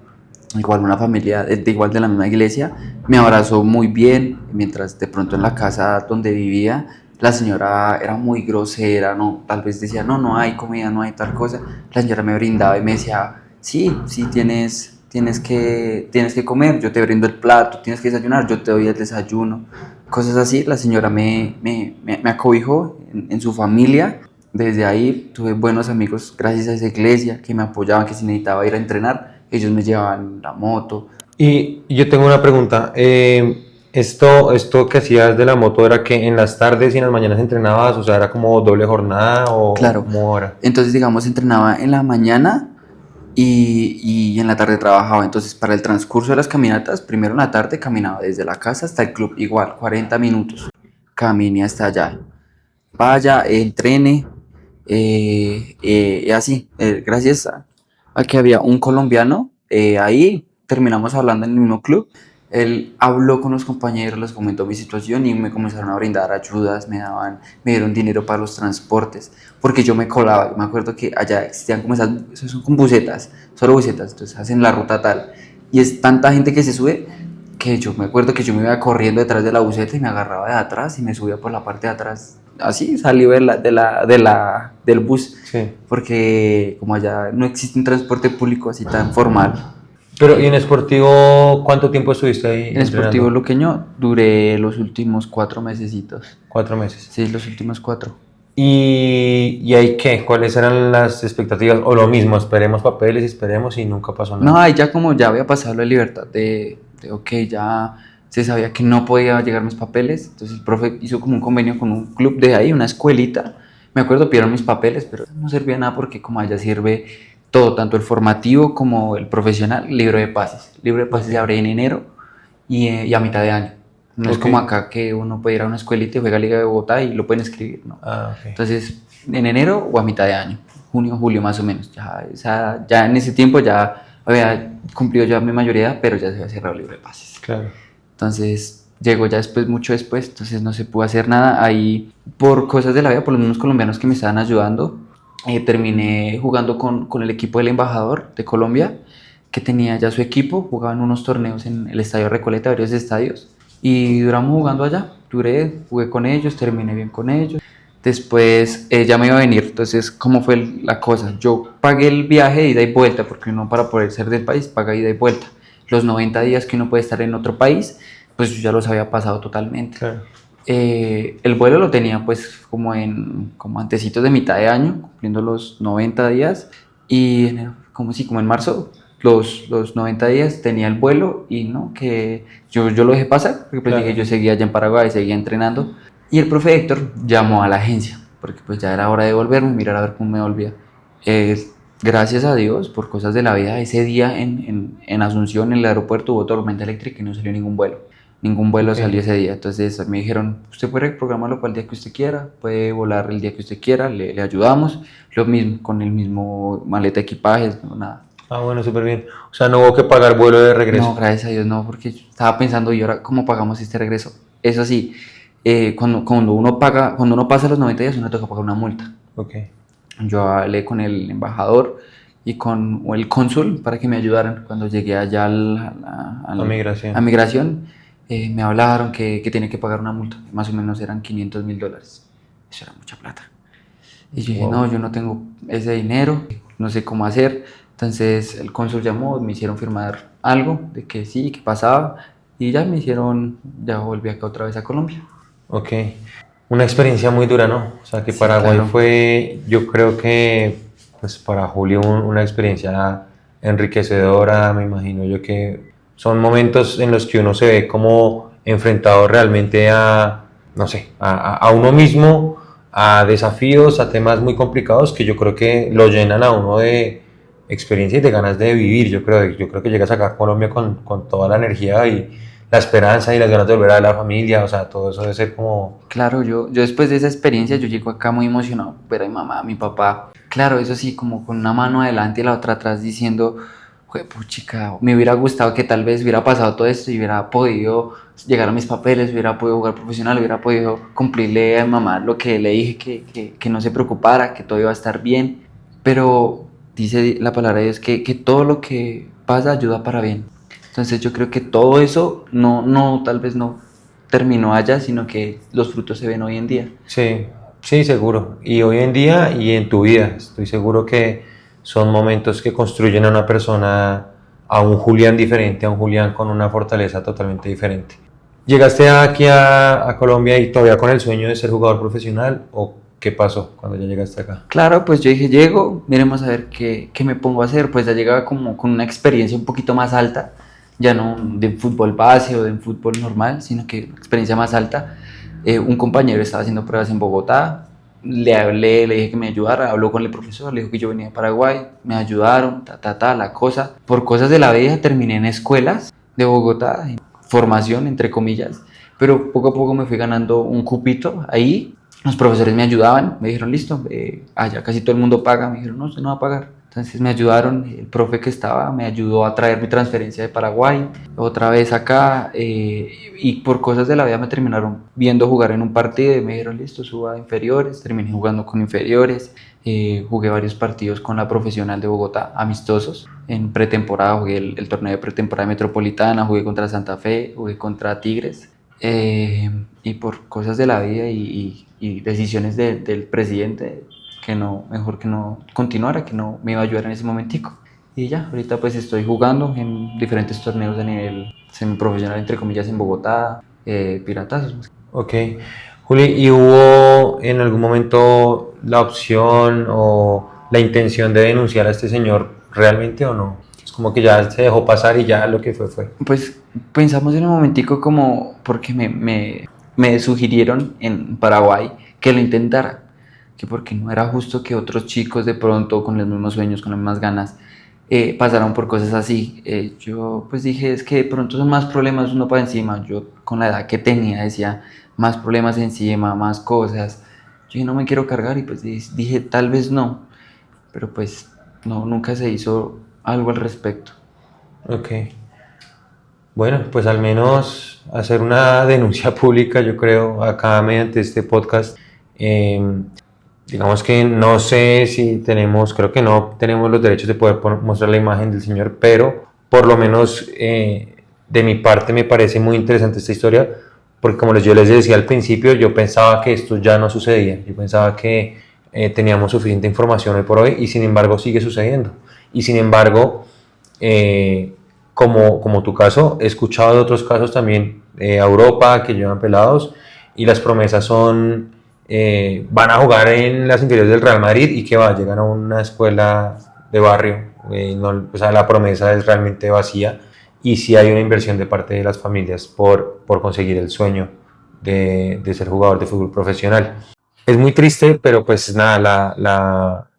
Igual una familia, igual de la misma iglesia, me abrazó muy bien, mientras de pronto en la casa donde vivía, la señora era muy grosera, no, tal vez decía, no hay comida, no hay tal cosa. La señora me brindaba y me decía, sí, tienes que comer, yo te brindo el plato, tienes que desayunar, yo te doy el desayuno. Cosas así, la señora me acobijó en su familia. Desde ahí tuve buenos amigos gracias a esa iglesia que me apoyaban, que si necesitaba ir a entrenar, ellos me llevaban la moto. Y yo tengo una pregunta. Esto que hacías de la moto era que en las tardes y en las mañanas entrenabas, o sea, era como doble jornada o Claro. cómo era. Entonces, digamos, entrenaba en la mañana y en la tarde trabajaba. Entonces, para el transcurso de las caminatas, primero en la tarde caminaba desde la casa hasta el club, igual, 40 minutos. Caminé hasta allá. Vaya, entrene, y así. Gracias a que había un colombiano, ahí terminamos hablando en el mismo club. Él habló con los compañeros, les comentó mi situación y me comenzaron a brindar ayudas, me dieron dinero para los transportes, porque yo me colaba. Yo me acuerdo que allá existían como esas son con busetas, solo busetas, entonces hacen la ruta tal, y es tanta gente que se sube que yo me acuerdo que yo me iba corriendo detrás de la buseta y me agarraba de atrás y me subía por la parte de atrás. Así salí del bus, Sí. porque como allá no existe un transporte público así tan formal. Pero, ¿y en Sportivo cuánto tiempo estuviste ahí En Sportivo entrenando? Luqueño duré los últimos 4 mesecitos. 4 meses. Sí, los últimos 4. ¿Y ahí qué? ¿Cuáles eran las expectativas? O lo mismo, esperemos papeles, esperemos y nunca pasó nada. No, ahí ya como ya había pasado la libertad ok, ya se sabía que no podía llegar mis papeles, entonces el profe hizo como un convenio con un club de ahí, una escuelita. Me acuerdo, pidieron mis papeles, pero no servía nada porque como allá sirve todo, tanto el formativo como el profesional, libro de pases. Libro de pases se abre en enero y a mitad de año. No es como acá que uno puede ir a una escuelita y juega Liga de Bogotá y lo pueden escribir, ¿no? Ok. Entonces, en enero o a mitad de año, junio, julio más o menos. Ya en ese tiempo ya había cumplido ya mi mayoría de edad, pero ya se había cerrado el libro de pases. Claro. Entonces llegó ya después, mucho después, entonces no se pudo hacer nada. Ahí, por cosas de la vida, por los mismos colombianos que me estaban ayudando, terminé jugando con el equipo del embajador de Colombia, que tenía ya su equipo, jugaban unos torneos en el Estadio Recoleta, varios estadios, y duramos jugando allá. Jugué con ellos, terminé bien con ellos. Después ya me iba a venir, entonces, ¿cómo fue la cosa? Yo pagué el viaje de ida y vuelta, porque uno para poder ser del país paga ida y vuelta. Los 90 días que uno puede estar en otro país, pues yo ya los había pasado totalmente. Claro. El vuelo lo tenía pues como antecitos de mitad de año, cumpliendo los 90 días, y como en marzo, los 90 días tenía el vuelo y no, que yo lo dejé pasar, porque pues Claro. dije, yo seguía allá en Paraguay, seguía entrenando, y el profe Héctor llamó a la agencia, porque pues ya era hora de volverme, mirar a ver cómo me volvía. Gracias a Dios, por cosas de la vida, ese día en Asunción, en el aeropuerto, hubo tormenta eléctrica y no salió ningún vuelo. Ningún vuelo salió ese día. Entonces me dijeron, usted puede programarlo para el día que usted quiera, puede volar el día que usted quiera, le ayudamos. Lo mismo, con el mismo maleta de equipajes, no, nada. Ah, bueno, súper bien. O sea, no hubo que pagar vuelo de regreso. No, gracias a Dios no, porque yo estaba pensando, ¿y ahora cómo pagamos este regreso? Eso sí, cuando uno pasa los 90 días, uno toca pagar una multa. Ok. Yo hablé con el embajador y con el cónsul para que me ayudaran. Cuando llegué allá A migración. a migración, me hablaron que tenía que pagar una multa. Más o menos eran $500.000. Eso era mucha plata. Y yo dije, Wow. no, yo no tengo ese dinero, no sé cómo hacer. Entonces el cónsul llamó, me hicieron firmar algo de que sí, que pasaba. Y ya ya volví acá otra vez a Colombia. Ok. Una experiencia muy dura, ¿no? O sea, que Sí, Paraguay claro. fue, yo creo que, pues para Julio, una experiencia enriquecedora. Me imagino yo que son momentos en los que uno se ve como enfrentado realmente a, no sé, a uno mismo, a desafíos, a temas muy complicados que yo creo que lo llenan a uno de experiencia y de ganas de vivir. Yo creo que llegas acá a Colombia con toda la energía y la esperanza y las ganas de volver a ver a la familia. O sea, todo eso debe ser como... Claro, yo después de esa experiencia, yo llego acá muy emocionado, pero mi mamá, mi papá, claro, eso sí, como con una mano adelante y la otra atrás diciendo, puchica, me hubiera gustado que tal vez hubiera pasado todo esto y hubiera podido llegar a mis papeles, hubiera podido jugar profesional, hubiera podido cumplirle a mi mamá lo que le dije, que no se preocupara, que todo iba a estar bien, pero dice la palabra de Dios que todo lo que pasa ayuda para bien. Entonces yo creo que todo eso tal vez no terminó allá, sino que los frutos se ven hoy en día. Sí, sí, seguro. Y hoy en día y en tu vida, estoy seguro que son momentos que construyen a una persona, a un Julián diferente, a un Julián con una fortaleza totalmente diferente. ¿Llegaste aquí a Colombia y todavía con el sueño de ser jugador profesional o qué pasó cuando ya llegaste acá? Claro, pues yo dije, llego, miremos a ver qué me pongo a hacer. Pues ya llegaba como con una experiencia un poquito más alta, ya no de fútbol base o de fútbol normal, sino que una experiencia más alta. Un compañero estaba haciendo pruebas en Bogotá, le hablé, le dije que me ayudara, habló con el profesor, le dijo que yo venía de Paraguay, me ayudaron, la cosa. Por cosas de la vida terminé en escuelas de Bogotá, en formación, entre comillas, pero poco a poco me fui ganando un cupito ahí. Los profesores me ayudaban, me dijeron, listo, allá casi todo el mundo paga, me dijeron, no, usted no va a pagar. Entonces me ayudaron, el profe que estaba me ayudó a traer mi transferencia de Paraguay, otra vez acá, y por cosas de la vida me terminaron viendo jugar en un partido y me dijeron, listo, suba a inferiores, terminé jugando con inferiores, jugué varios partidos con la profesional de Bogotá, amistosos, en pretemporada jugué el torneo de pretemporada metropolitana, jugué contra Santa Fe, jugué contra Tigres, y por cosas de la vida y decisiones del presidente, que no, mejor que no continuara, que no me iba a ayudar en ese momentico. Y ya, ahorita pues estoy jugando en diferentes torneos de nivel semiprofesional, entre comillas, en Bogotá, piratazos. Ok. Juli, ¿y hubo en algún momento la opción o la intención de denunciar a este señor realmente o no? Es como que ya se dejó pasar y ya lo que fue. Pues pensamos en un momentico como, porque me sugirieron en Paraguay que lo intentara, que porque no era justo que otros chicos de pronto con los mismos sueños, con las mismas ganas, pasaron por cosas así. Yo pues dije, es que de pronto son más problemas uno para encima. Yo con la edad que tenía decía, más problemas encima, más cosas. Yo dije, no me quiero cargar y pues dije, tal vez no, pero pues no, nunca se hizo algo al respecto. Ok. Bueno, pues al menos hacer una denuncia pública, yo creo, acá mediante este podcast. Eh, digamos que no sé si tenemos, creo que no tenemos los derechos de poder mostrar la imagen del señor, pero por lo menos de mi parte me parece muy interesante esta historia, porque como yo les decía al principio, yo pensaba que esto ya no sucedía, yo pensaba que teníamos suficiente información hoy por hoy y sin embargo sigue sucediendo. Y sin embargo, eh, como tu caso, he escuchado de otros casos también a Europa que llevan pelados y las promesas son, van a jugar en las inferiores del Real Madrid y que va, llegan a una escuela de barrio, no, o sea, la promesa es realmente vacía y sí hay una inversión de parte de las familias por conseguir el sueño de ser jugador de fútbol profesional. Es muy triste, pero pues nada,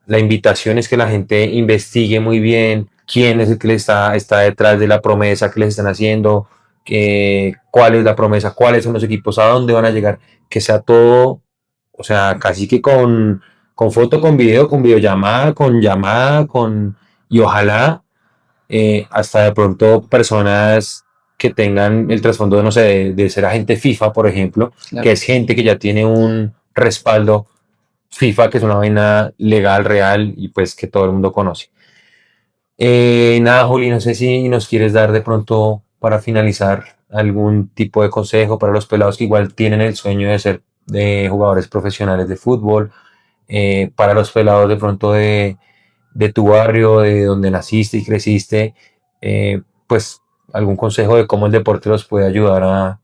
la invitación es que la gente investigue muy bien quién es el que le está detrás de la promesa que les están haciendo, cuál es la promesa, cuáles son los equipos, a dónde van a llegar, que sea todo, o sea, casi que con foto, con video, con videollamada, con llamada, y ojalá hasta de pronto personas que tengan el trasfondo, no sé, de ser agente FIFA, por ejemplo, que Claro. es gente que ya tiene un respaldo FIFA, que es una vaina legal, real y pues que todo el mundo conoce. Nada, Juli, no sé si nos quieres dar de pronto para finalizar algún tipo de consejo para los pelados que igual tienen el sueño de ser de jugadores profesionales de fútbol, para los pelados de pronto de tu barrio, de donde naciste y creciste, pues algún consejo de cómo el deporte los puede ayudar a,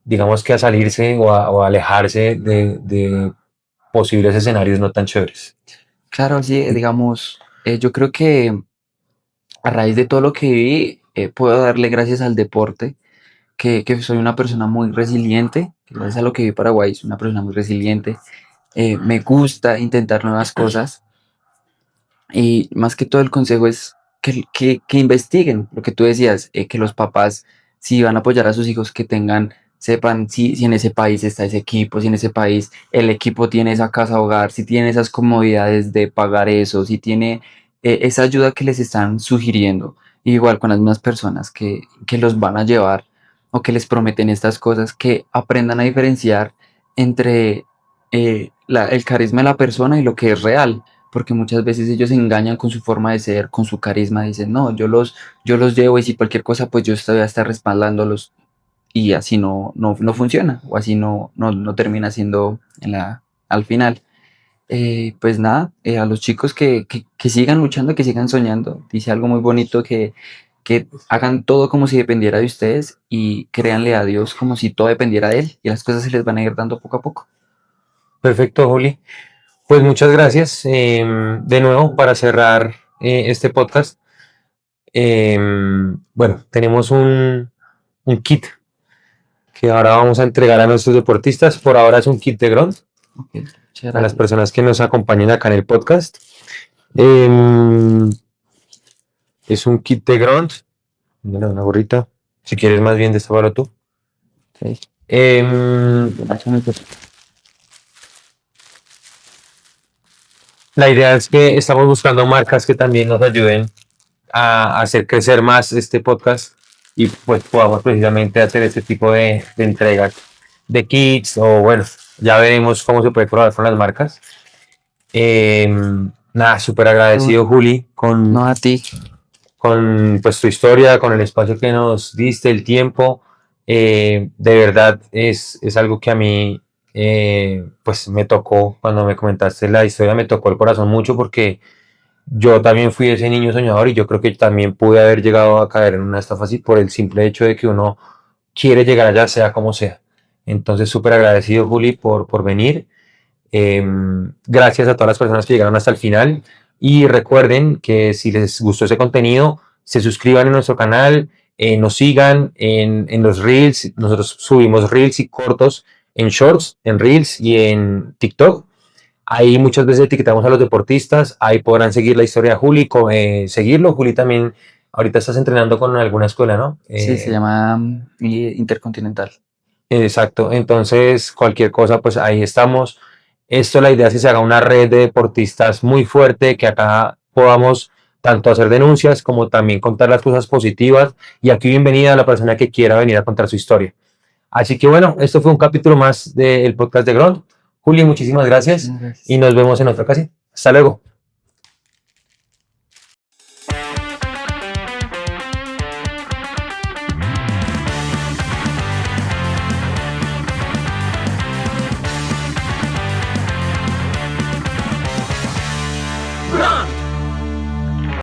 digamos que a salirse o a alejarse de posibles escenarios no tan chéveres. Claro, sí, digamos, yo creo que a raíz de todo lo que viví, puedo darle gracias al deporte, que soy una persona muy resiliente, que gracias a lo que viví en Paraguay, soy una persona muy resiliente. Me gusta intentar nuevas cosas y más que todo el consejo es que investiguen lo que tú decías, que los papás, si van a apoyar a sus hijos, que tengan, sepan si en ese país está ese equipo, si en ese país el equipo tiene esa casa hogar, si tiene esas comodidades de pagar eso, si tiene esa ayuda que les están sugiriendo. Igual con las mismas personas que los van a llevar o que les prometen estas cosas, que aprendan a diferenciar entre el carisma de la persona y lo que es real, porque muchas veces ellos se engañan con su forma de ser, con su carisma, dicen, no, yo los llevo y si cualquier cosa, pues yo voy a estar respaldándolos y así no funciona, o así no termina siendo al final. Pues nada, a los chicos que sigan luchando, que sigan soñando, dice algo muy bonito que hagan todo como si dependiera de ustedes y créanle a Dios como si todo dependiera de Él y las cosas se les van a ir dando poco a poco. Perfecto, Juli. Pues muchas gracias. De nuevo, para cerrar este podcast, bueno, tenemos un kit que ahora vamos a entregar a nuestros deportistas. Por ahora es un kit de Grunt, Ok, muchas a las gracias. personas que nos acompañen acá en el podcast. Em, es un kit de Grunt. Mira, una gorrita. Si quieres más bien destapalo tú. Ok, Em, échame, pues. la idea es que estamos buscando marcas que también nos ayuden a hacer crecer más este podcast y pues podamos precisamente hacer este tipo de entregas de kits o bueno, ya veremos cómo se puede colaborar con las marcas. Eh, nada, súper No, agradecido Juli no a ti. con pues tu historia, con el espacio que nos diste, el tiempo. De verdad es algo que a mí pues me tocó, cuando me comentaste la historia, me tocó el corazón mucho porque yo también fui ese niño soñador y yo creo que también pude haber llegado a caer en una estafa así por el simple hecho de que uno quiere llegar allá sea como sea. Entonces, súper agradecido, Juli, por venir. Gracias a todas las personas que llegaron hasta el final y recuerden que si les gustó ese contenido, se suscriban a nuestro canal, nos sigan en los Reels. Nosotros subimos Reels y cortos en Shorts, en Reels y en TikTok. Ahí muchas veces etiquetamos a los deportistas, ahí podrán seguir la historia de Juli, seguirlo. Juli también, ahorita estás entrenando con alguna escuela, ¿no? Sí, se llama Intercontinental. Exacto, entonces cualquier cosa, pues ahí estamos. Esto la idea es que se haga una red de deportistas muy fuerte, que acá podamos tanto hacer denuncias como también contar las cosas positivas. Y aquí bienvenida a la persona que quiera venir a contar su historia. Así que bueno, esto fue un capítulo más del podcast de Grond. Juli, muchísimas gracias y nos vemos en otra ocasión. Hasta luego.